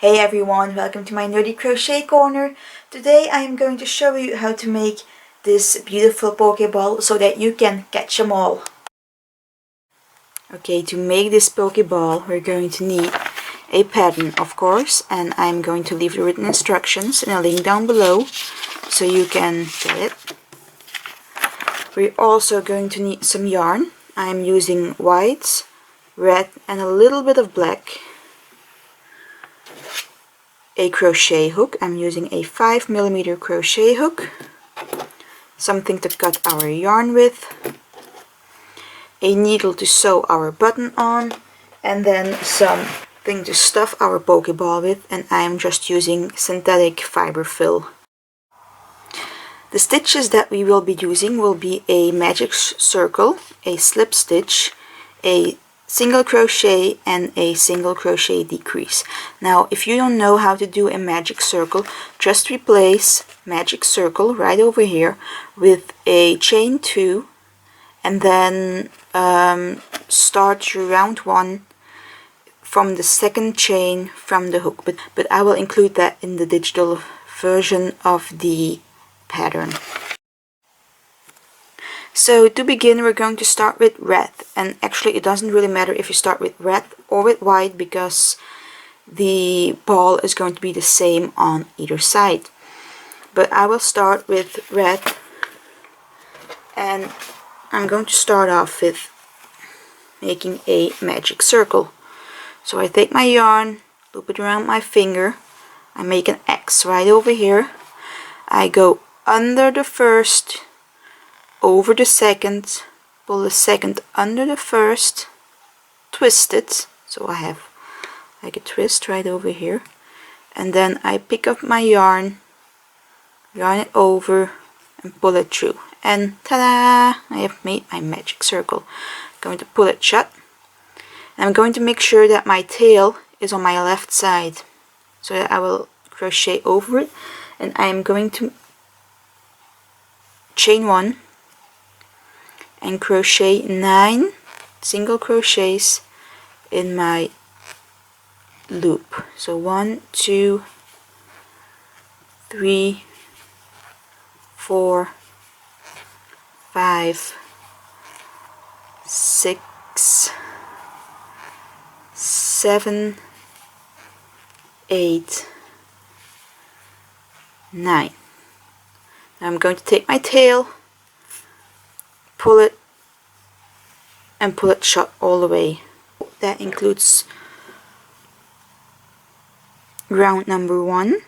Hey everyone, welcome to my nerdy crochet corner. Today I am going to show you how to make this beautiful pokeball so that you can catch them all. Okay, to make this pokeball we're going to need a pattern, of course, and I'm going to leave the written instructions in a link down below so you can get it. We're also going to need some yarn. I'm using white, red and a little bit of black. A crochet hook. I'm using a 5mm crochet hook, something to cut our yarn with, a needle to sew our button on, and then something to stuff our pokeball with, and I'm just using synthetic fiber fill. The stitches that we will be using will be a magic circle, a slip stitch, a single crochet and a single crochet decrease. Now if you don't know how to do a magic circle, just replace magic circle right over here with a chain 2 and then start your round 1 from the second chain from the hook, but I will include that in the digital version of the pattern. So to begin we're going to start with red, and actually it doesn't really matter if you start with red or with white because the ball is going to be the same on either side. But I will start with red, and I'm going to start off with making a magic circle. So I take my yarn, loop it around my finger, I make an X right over here, I go under the first, over the second, pull the second under the first, twist it, so I have like a twist right over here, and then I pick up my yarn it over and pull it through, and ta-da! I have made my magic circle. I'm going to pull it shut, and I'm going to make sure that my tail is on my left side so that I will crochet over it, and I am going to chain 1 and crochet 9 single crochets in my loop. So 1, 2, 3, 4, 5, 6, 7, 8, 9. Now I'm going to take my tail, pull it and pull it shut all the way. That includes round number 1,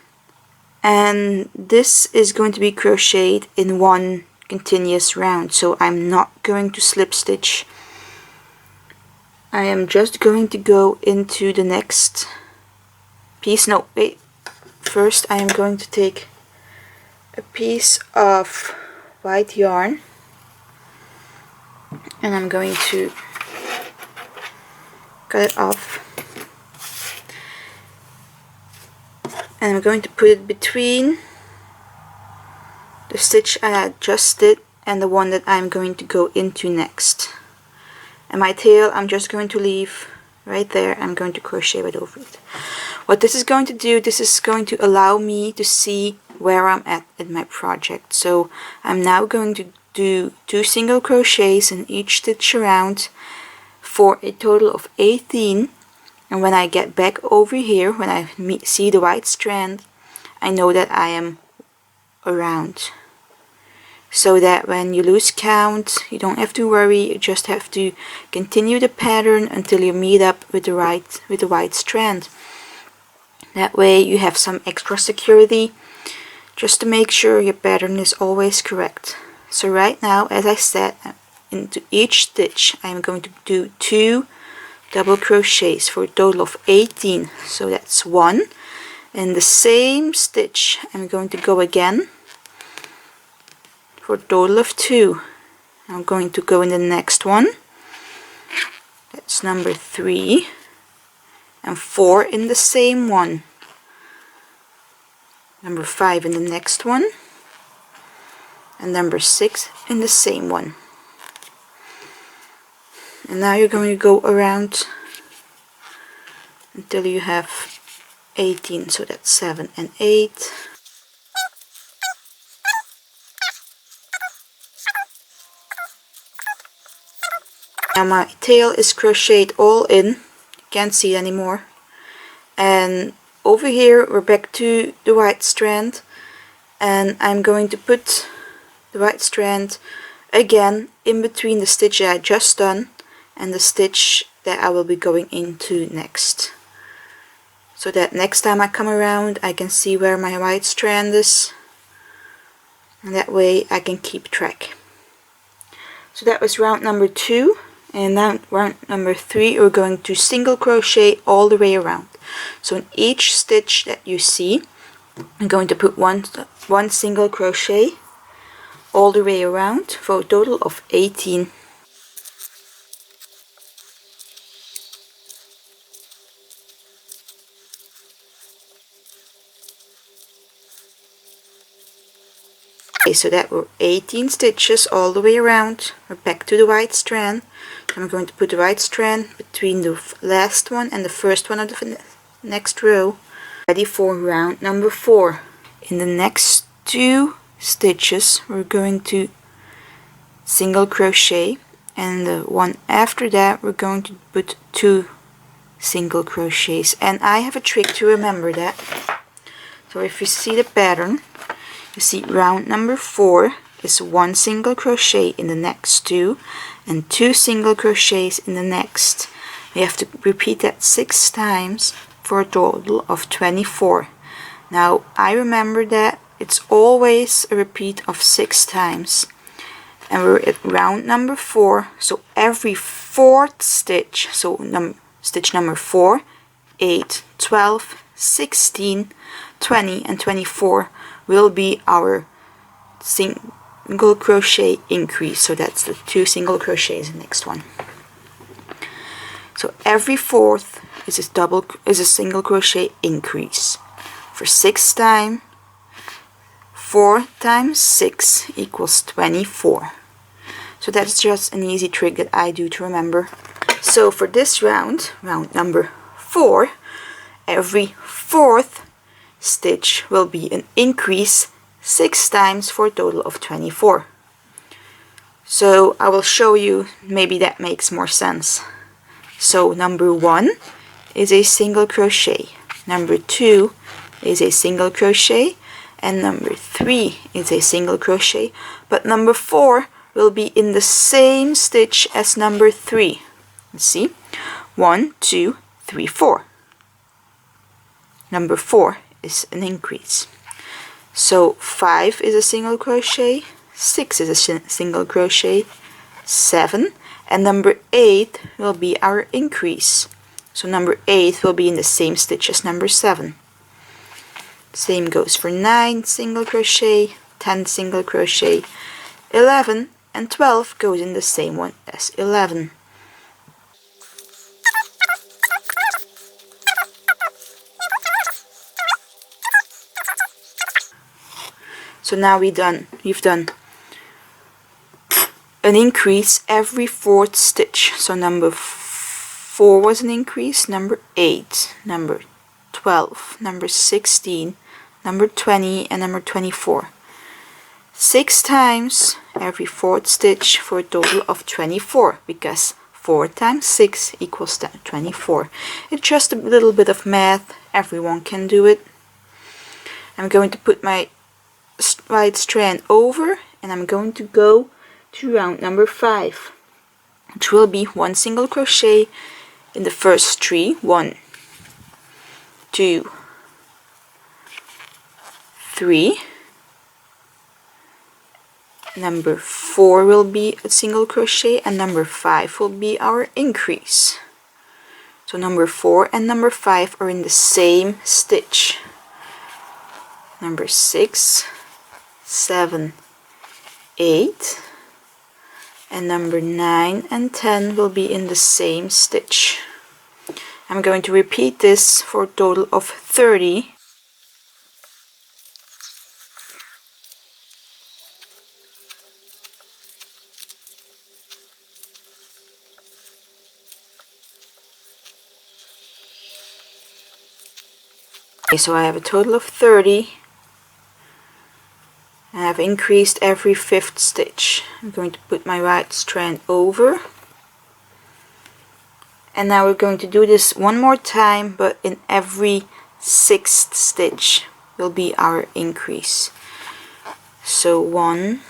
and this is going to be crocheted in one continuous round, so I'm not going to slip stitch. I am just going to go into the next piece. No, wait, first I am going to take a piece of white yarn and I'm going to cut it off, and I'm going to put it between the stitch I just did and the one that I'm going to go into next. And my tail I'm just going to leave right there. I'm going to crochet right over it. What this is going to do, this is going to allow me to see where I'm at in my project. So I'm now going to do 2 single crochets in each stitch around for a total of 18, and when I get back over here, when I see the white strand, I know that I am around, so that when you lose count you don't have to worry. You just have to continue the pattern until you meet up with the white strand. That way you have some extra security just to make sure your pattern is always correct. So right now, as I said, into each stitch I'm going to do 2 double crochets for a total of 18. So that's 1. In the same stitch I'm going to go again for a total of 2. I'm going to go in the next one, that's number 3, and 4 in the same one, number 5 in the next one, and number 6 in the same one. And now you're going to go around until you have 18, so that's 7 and 8. Now my tail is crocheted all in, you can't see it anymore. And over here we're back to the white strand, and I'm going to put the white strand again in between the stitch that I just done and the stitch that I will be going into next, so that next time I come around I can see where my white strand is, and that way I can keep track. So that was round number 2, and now round number 3 we're going to single crochet all the way around. So in each stitch that you see, I'm going to put one single crochet all the way around for a total of 18. Okay, so that were 18 stitches all the way around. We're back to the white strand. I'm going to put the white strand between the last one and the first one of the next row. Ready for round number 4. In the next 2 stitches we're going to single crochet, and the one after that we're going to put 2 single crochets, and I have a trick to remember that. So if you see the pattern, you see round number 4 is 1 single crochet in the next 2 and 2 single crochets in the next. We have to repeat that 6 times for a total of 24. Now I remember that it's always a repeat of 6 times, and we're at round number 4, so every 4th stitch, so stitch number 4, 8, 12, 16, 20 and 24 will be our single crochet increase. So that's the 2 single crochets in the next one. So every 4th is a single crochet increase. For 6 times 4 times 6 equals 24. So that's just an easy trick that I do to remember. So for this round number 4, every 4th stitch will be an increase 6 times for a total of 24. So I will show you, maybe that makes more sense. So number 1 is a single crochet, number 2 is a single crochet, and number 3 is a single crochet, but number 4 will be in the same stitch as number 3. Let's see, 1, 2, 3, 4. Number 4 is an increase. So 5 is a single crochet, 6 is a single crochet, 7, and number 8 will be our increase. So number 8 will be in the same stitch as number 7. Same goes for 9 single crochet, 10 single crochet, 11 and 12 goes in the same one as 11. So now we've done an increase every 4th stitch. So number 4 was an increase, number 8, number 12, number 16, number 20 and number 24. 6 times every 4th stitch for a total of 24, because 4 times 6 equals 24. It's just a little bit of math, everyone can do it. I'm going to put my white strand over, and I'm going to go to round number 5, which will be 1 single crochet in the first 3, 1, 2, 3. Number 4 will be a single crochet, and number 5 will be our increase. So number 4 and number 5 are in the same stitch. Number 6, 7, 8, and number 9 and 10 will be in the same stitch. I'm going to repeat this for a total of 30. Okay, so I have a total of 30. And I've increased every 5th stitch. I'm going to put my right strand over. And now we're going to do this one more time, but in every 6th stitch will be our increase. So 1,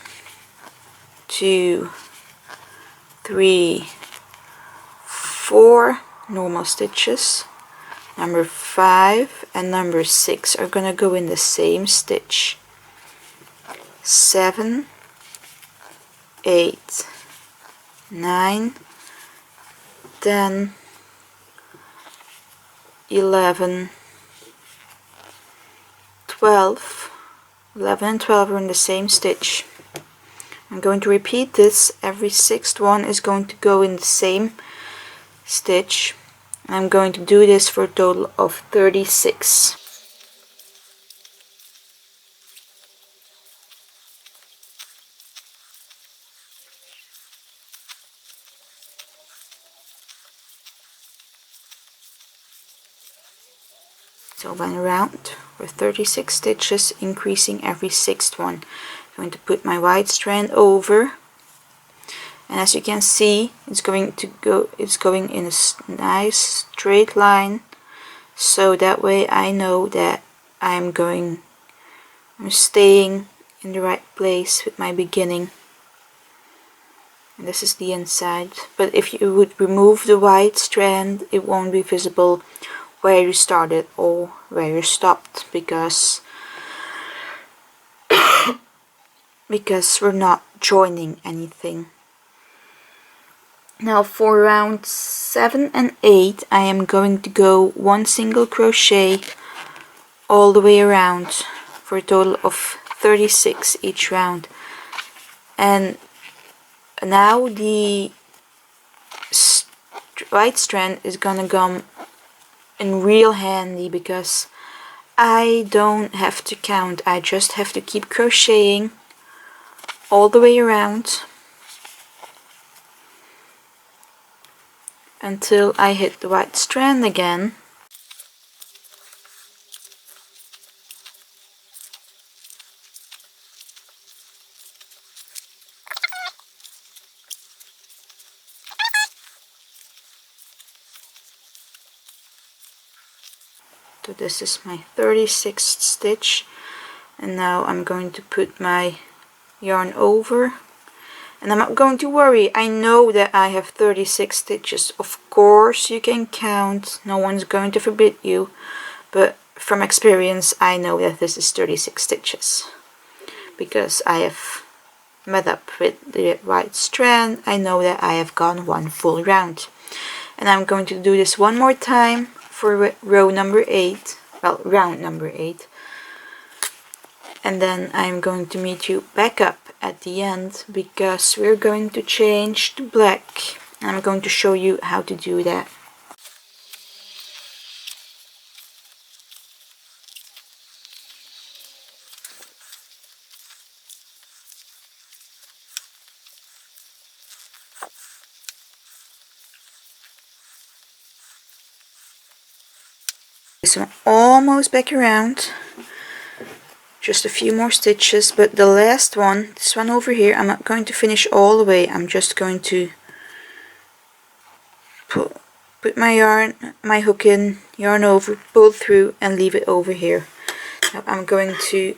2, 3, 4 normal stitches. Number 5 and number 6 are gonna go in the same stitch. 7, 8, 9, 10, 11, 12. 11 and 12 are in the same stitch. I'm going to repeat this. Every 6th one is going to go in the same stitch. I'm going to do this for a total of 36. So I went around for 36 stitches, increasing every 6th one. I'm going to put my white strand over, and as you can see, it's going in a nice straight line, so that way I know that I'm staying in the right place with my beginning. And this is the inside, but if you would remove the white strand, it won't be visible where you started or where you stopped, because we're not joining anything. Now for round 7 and 8, I am going to go 1 single crochet all the way around for a total of 36 each round. And now the white strand is gonna come in real handy, because I don't have to count, I just have to keep crocheting all the way around until I hit the white strand again. So this is my 36th stitch, and now I'm going to put my yarn over, and I'm not going to worry. I know that I have 36 stitches. Of course you can count, no one's going to forbid you, but from experience I know that this is 36 stitches because I have met up with the white strand. I know that I have gone one full round, and I'm going to do this one more time for row number 8, well, round number 8, and then I'm going to meet you back up at the end, because we're going to change to black, and I'm going to show you how to do that. So I'm almost back around, just a few more stitches, but the last one, this one over here, I'm not going to finish all the way. I'm just going to put my hook in, yarn over, pull through, and leave it over here. Now I'm going to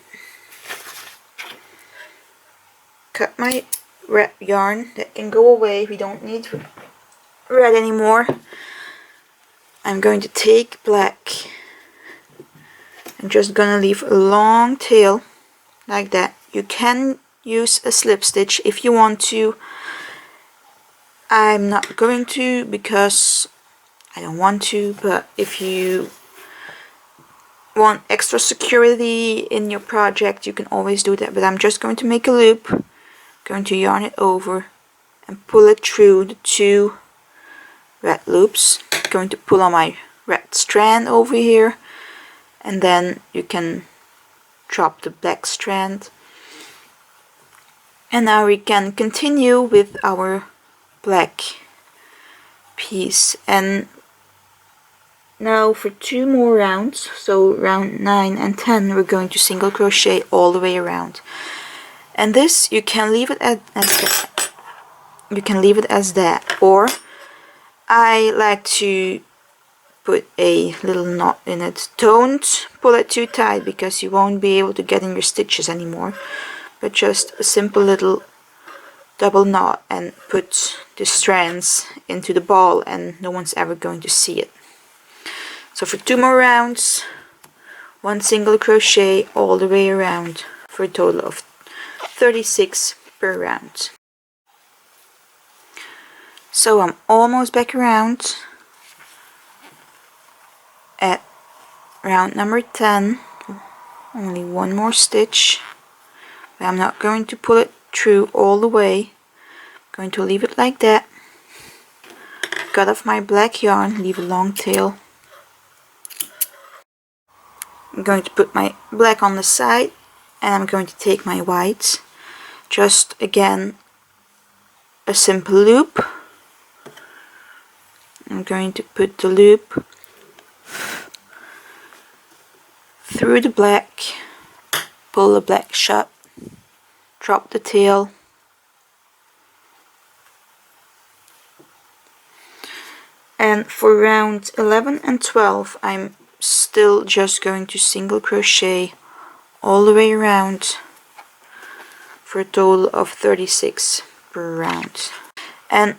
cut my red yarn. That can go away, we don't need red anymore. I'm going to take black. I'm just gonna leave a long tail like that. You can use a slip stitch if you want to. I'm not going to because I don't want to, but if you want extra security in your project, you can always do that. But I'm just going to make a loop, going to yarn it over and pull it through the 2 red loops. Going to pull on my red strand over here, and then you can drop the black strand. And now we can continue with our black piece, and now for 2 more rounds, so round 9 and 10, we're going to single crochet all the way around. And this, you can leave it as that. You can leave it as that, or I like to put a little knot in it. Don't pull it too tight because you won't be able to get in your stitches anymore, but just a simple little double knot and put the strands into the ball, and no one's ever going to see it. So for 2 more rounds, 1 single crochet all the way around for a total of 36 per round. So I'm almost back around at round number 10. Only 1 more stitch, but I'm not going to pull it through all the way. I'm going to leave it like that. Cut off my black yarn, leave a long tail. I'm going to put my black on the side, and I'm going to take my white, just again a simple loop. I'm going to put the loop through the black, pull the black shut, drop the tail, and for round 11 and 12 I'm still just going to single crochet all the way around for a total of 36 per round. And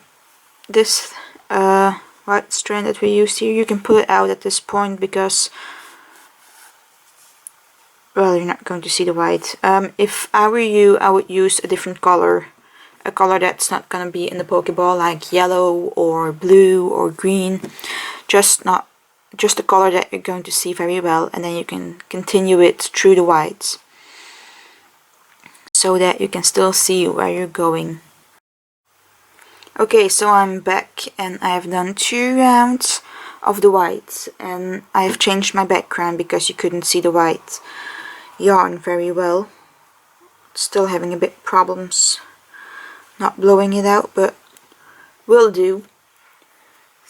this white strand that we used here, you can pull it out at this point because, well, you're not going to see the white. If I were you, I would use a different color, a color that's not going to be in the pokeball, like yellow or blue or green. Just a color that you're going to see very well, and then you can continue it through the whites so that you can still see where you're going. Okay, so I'm back and I have done 2 rounds of the white, and I have changed my background because you couldn't see the white yarn very well. Still having a bit problems not blowing it out, but will do.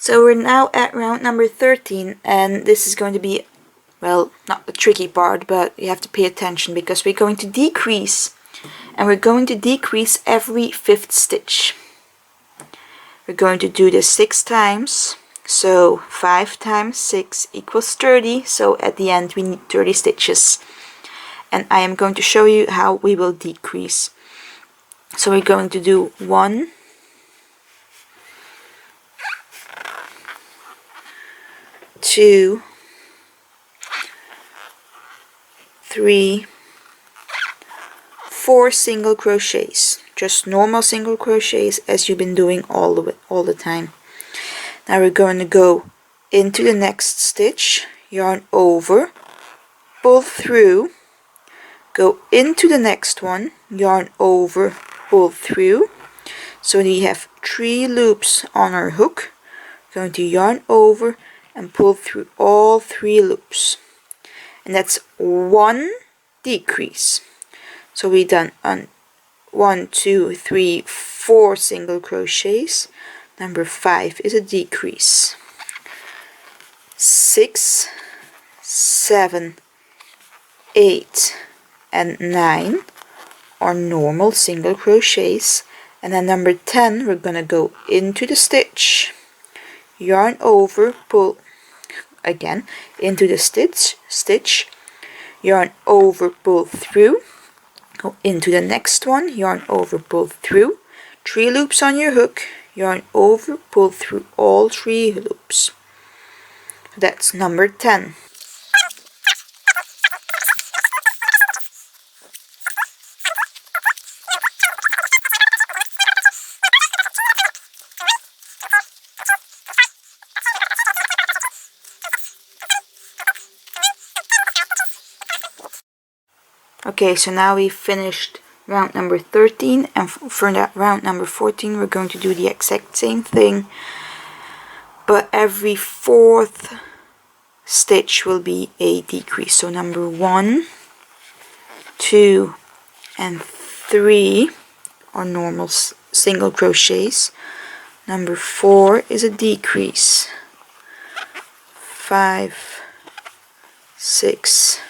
So we're now at round number 13, and this is going to be, well, not the tricky part, but you have to pay attention because we're going to decrease, and we're going to decrease every 5th stitch. We're going to do this 6 times, so 5 times 6 equals 30, so at the end we need 30 stitches. And I am going to show you how we will decrease. So we're going to do 1, 2, 3, 4 single crochets, just normal single crochets as you've been doing all the time. Now we're going to go into the next stitch, yarn over, pull through, go into the next one, yarn over, pull through. So we have 3 loops on our hook. We're going to yarn over and pull through all 3 loops, and that's 1 decrease. So we done on 1, 2, 3, 4 single crochets. Number 5 is a decrease. 6, 7, 8 and 9 are normal single crochets, and then number 10 we're gonna go into the stitch, yarn over, pull again into the stitch, yarn over, pull through, go into the next one, yarn over, pull through, 3 loops on your hook, yarn over, pull through all 3 loops. That's number 10. Okay, so now we've finished round number 13, and for that round number 14 we're going to do the exact same thing, but every 4th stitch will be a decrease. So number 1, 2 and 3 are normal single crochets. Number 4 is a decrease. 5, 6,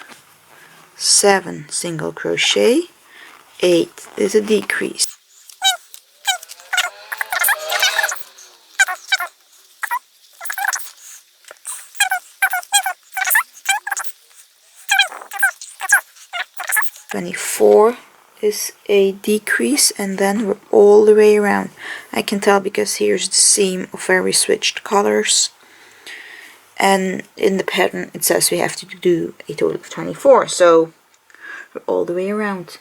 7 single crochet, 8 is a decrease. "24" is a decrease, and then we're all the way around. I can tell because here's the seam of where we switched colors, and in the pattern it says we have to do a total of 24, so we're all the way around.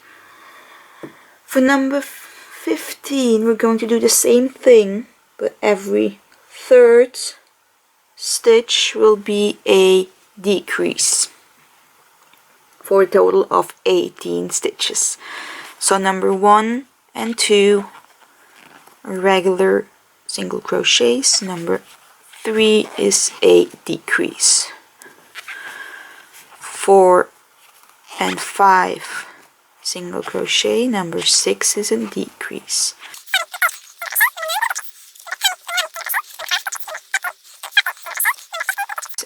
For number 15 we're going to do the same thing, but every third stitch will be a decrease for a total of 18 stitches. So number 1 and 2 are regular single crochets, number 3 is a decrease, 4 and 5 single crochet, number 6 is a decrease,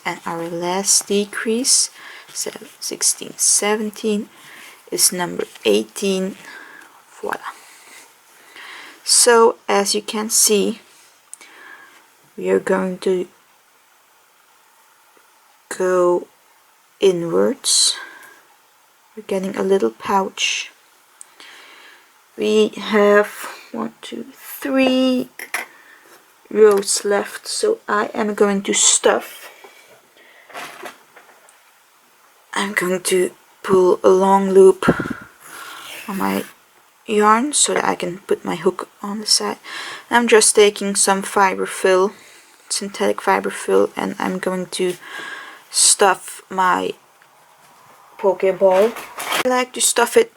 and our last decrease, 16, 17, is number 18. Voila. So as you can see, we are going to go inwards. We're getting a little pouch. We have 1, 2, 3 rows left, so I am going to stuff. I'm going to pull a long loop on my yarn so that I can put my hook on the side. I'm just taking some fiber fill, synthetic fiber fill, and I'm going to stuff my pokéball. I like to stuff it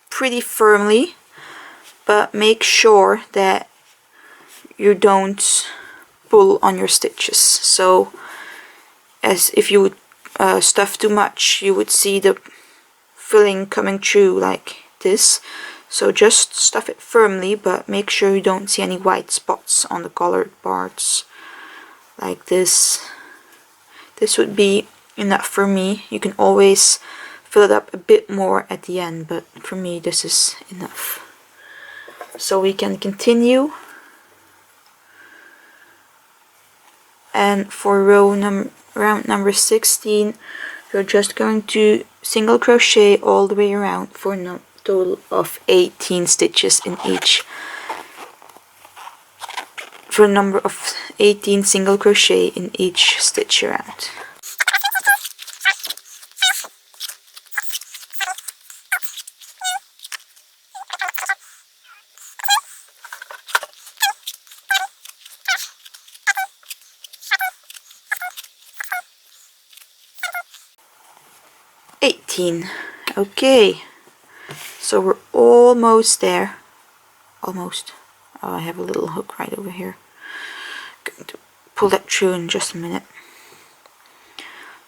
pretty firmly, but make sure that you don't pull on your stitches. So as if you would stuff too much, you would see the filling coming through like this. So just stuff it firmly, but make sure you don't see any white spots on the colored parts like this. This would be enough for me. You can always fill it up a bit more at the end, but for me this is enough. So we can continue, and for round number 16 we're just going to single crochet all the way around for a total of 18 stitches in each, for a number of 18 single crochet in each stitch around. Okay, so we're almost there. Almost. Oh, I have a little hook right over here. I'm going to pull that through in just a minute.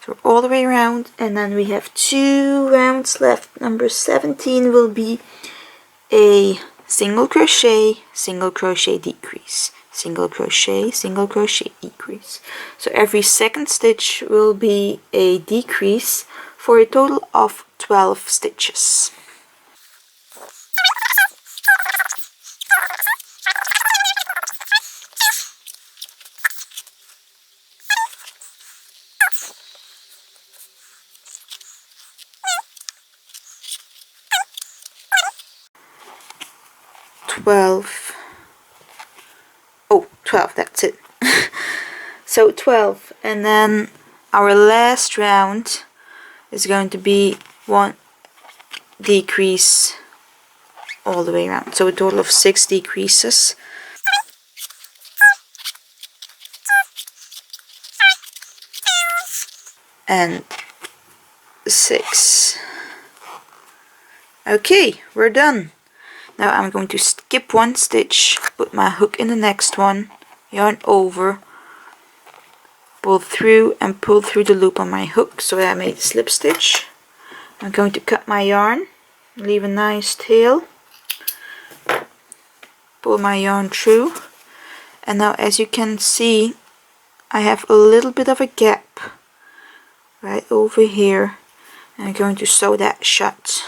So we're all the way around, and then we have 2 rounds left. Number 17 will be a single crochet, decrease, single crochet, decrease. So every second stitch will be a decrease for a total of 12 stitches. Oh, 12, that's it. So 12, and then our last round is going to be 1 decrease all the way around, so a total of 6 decreases. And 6. Okay, we're done. Now I'm going to skip 1 stitch, put my hook in the next one, yarn over, pull through and pull through the loop on my hook so that I made a slip stitch. I'm going to cut my yarn, leave a nice tail, pull my yarn through, and now as you can see I have a little bit of a gap right over here, and I'm going to sew that shut.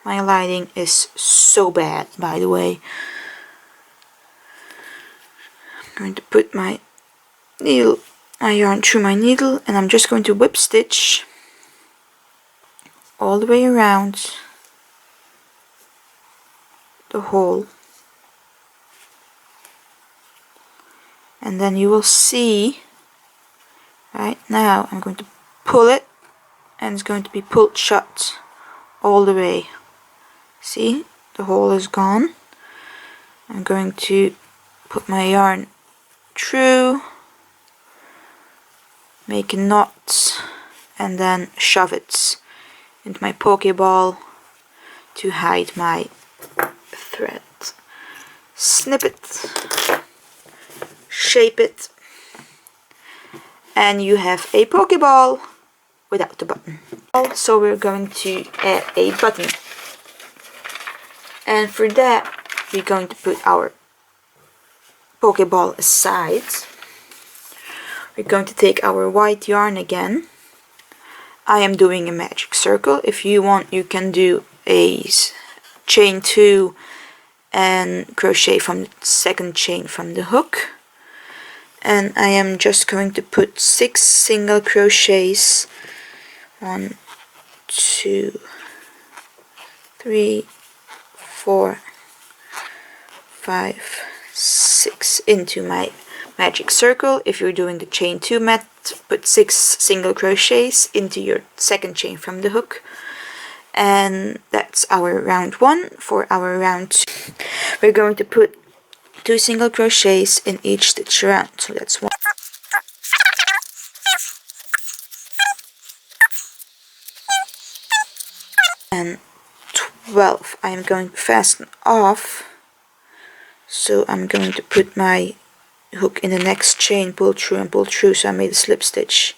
My lighting is so bad, by the way. I'm going to put my needle, my yarn through my needle, and I'm just going to whip stitch all the way around the hole, and then you will see right now I'm going to pull it, and it's going to be pulled shut all the way. See, the hole is gone. I'm going to put my yarn through, make a knot, and then shove it into my pokeball to hide my thread. Snip it, shape it, and you have a pokeball without the button. Also, we're going to add a button, and for that we're going to put our pokeball aside. We're going to take our white yarn again. I am doing a magic circle. If you want, you can do a chain 2 and crochet from the second chain from the hook. And I am just going to put 6 single crochets, 1, 2, 3, 4, 5, 6 into my magic circle. If you're doing the chain 2 method, put 6 single crochets into your second chain from the hook. And that's our round 1. For our round 2, we're going to put 2 single crochets in each stitch around. So that's 1. And 12. I'm going to fasten off. So I'm going to put my hook in the next chain, pull through and pull through, so I made a slip stitch.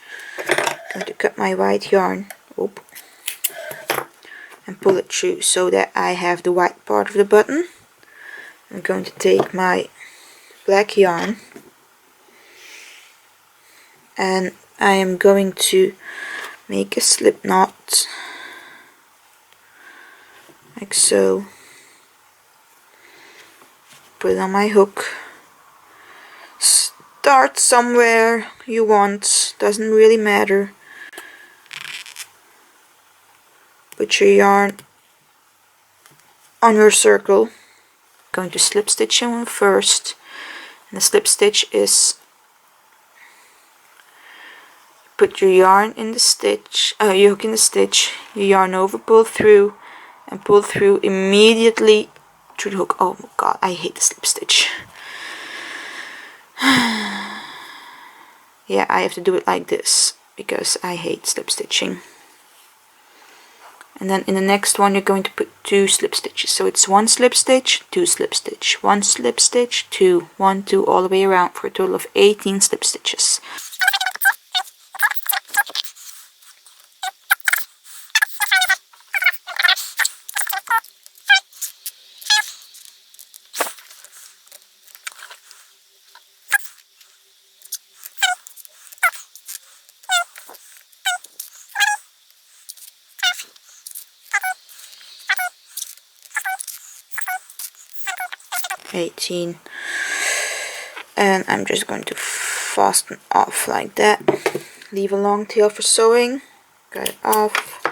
I'm going to cut my white yarn and pull it through so that I have the white part of the button. I'm going to take my black yarn and I am going to make a slip knot like so. Put it on my hook. Start somewhere you want, doesn't really matter. Put your yarn on your circle. Going to slip stitch in first, and the slip stitch is put your yarn in the stitch, your hook in the stitch, your yarn over, pull through, and pull through immediately through the hook. Oh my god, I hate the slip stitch. Yeah, I have to do it like this because I hate slip stitching. And then in the next one you're going to put 2 slip stitches. So it's 1 slip stitch, 2 slip stitch, 1 slip stitch, 2, 1, 2 all the way around for a total of 18 slip stitches. And I'm just going to fasten off like that. Leave a long tail for sewing. Cut it off.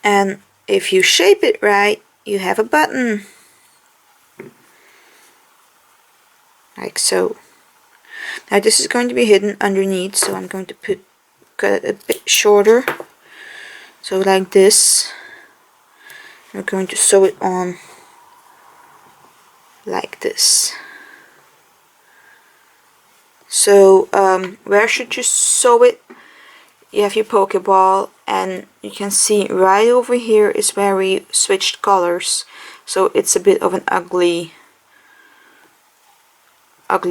And if you shape it right, you have a button. Like so. Now this is going to be hidden underneath, so I'm going to cut it a bit shorter. So like this. We're going to sew it on like this. So where should you sew it? You have your pokeball, and you can see right over here is where we switched colors, so it's a bit of an ugly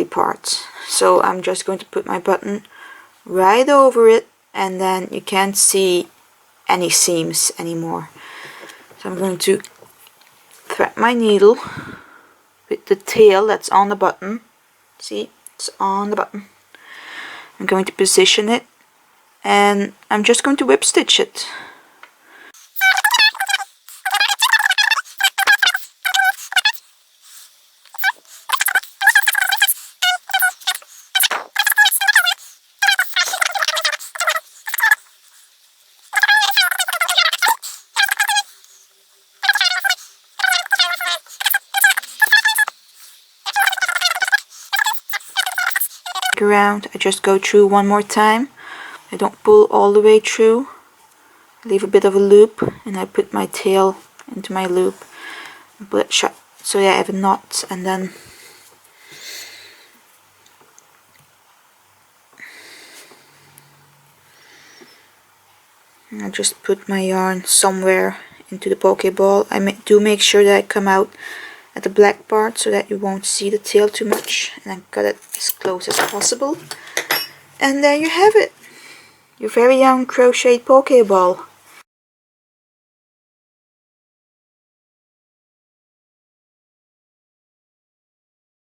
part. So I'm just going to put my button right over it, and then you can't see any seams anymore. So I'm going to thread my needle with the tail that's on the button. See, it's on the button. I'm going to position it, and I'm just going to whip stitch it. Around, I just go through one more time. I don't pull all the way through. I leave a bit of a loop, and I put my tail into my loop and pull it shut. So yeah, I have a knot, and then I just put my yarn somewhere into the pokeball. I do make sure that I come out at the black part so that you won't see the tail too much, and I cut it as close as possible. And there you have it, your very own crochet pokeball.